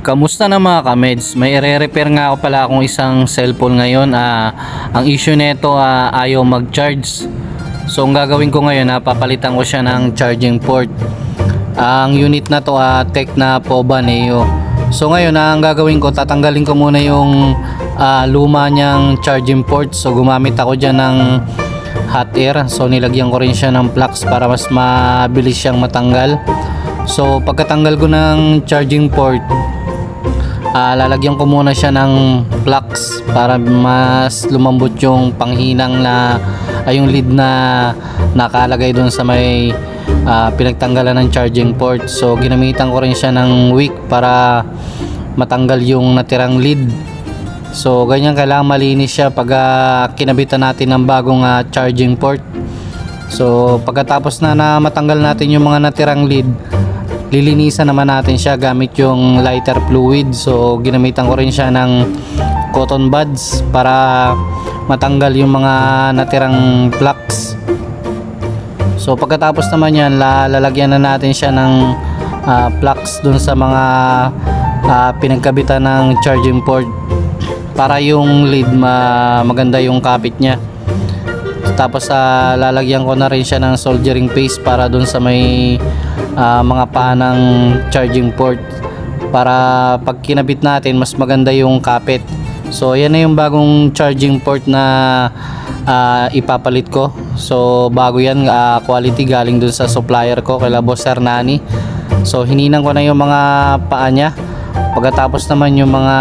Kamusta na mga kameds? May i-repair nga ako pala akong isang cellphone ngayon. Ang issue nito ayaw mag-charge. So ang gagawin ko ngayon, papalitan ko siya ng charging port. Ang unit na to Tecna Poba Neo. So ngayon ang gagawin ko, tatanggalin ko muna yung luma niyang charging port. So gumamit ako dyan ng hot air. So nilagyan ko rin siya ng flux para mas mabilis siyang matanggal. So pagkatanggal ko ng charging port, lalagyan ko muna siya ng flux para mas lumambot yung panghinang na yung lead na nakalagay doon sa may pinagtanggalan ng charging port. So ginamitan ko rin siya ng wick para matanggal yung natirang lead. So ganyan, kailangan malinis siya pag kinabitan natin ng bagong charging port. So pagkatapos na matanggal natin yung mga natirang lead, lilinisan naman natin siya gamit yung lighter fluid. So ginamitan ko rin siya ng cotton buds para matanggal yung mga natirang flux. So pagkatapos naman yan, lalagyan na natin siya ng flux dun sa mga pinagkabitan ng charging port para yung lead maganda yung kapit niya. Tapos lalagyan ko na rin siya ng soldering paste para dun sa may mga paa ng charging port para pag kinabit natin mas maganda yung kapit. So yan na yung bagong charging port na ipapalit ko. So bago yan, quality, galing dun sa supplier ko kay Boss Hernani. So hininang ko na yung mga paa niya. Pagkatapos naman yung mga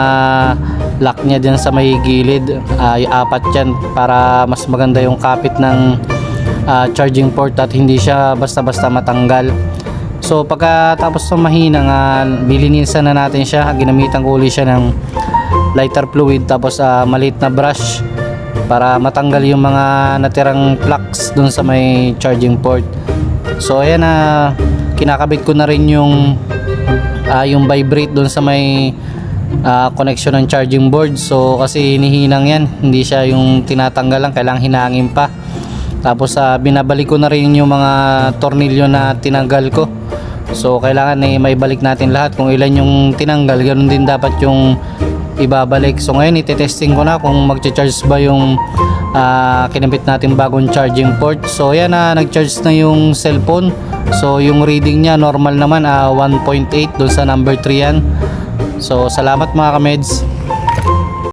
lock niya dyan sa may gilid, apat yan para mas maganda yung kapit ng charging port at hindi siya basta-basta matanggal. So pagkatapos ng mahinang, bilinisan na natin siya. Ginamitan ko ulit siya ng lighter fluid tapos maliit na brush para matanggal yung mga natirang flux dun sa may charging port. So ayan, kinakabit ko na rin yung vibrate dun sa may connection ng charging board. So kasi hinihinang yan, hindi siya yung tinatanggalan, kailangang hinangin pa. Tapos binabalik ko na rin yung mga tornilyo na tinanggal ko. So kailangan may balik natin lahat, kung ilan yung tinanggal, ganoon din dapat yung ibabalik. So ngayon ite-testing ko na kung magcha-charge ba yung kinabit natin bagong charging port. So ayan, nag-charge na yung cellphone. So yung reading niya normal naman, 1.8 doon sa number 3 yan. So salamat mga kameds.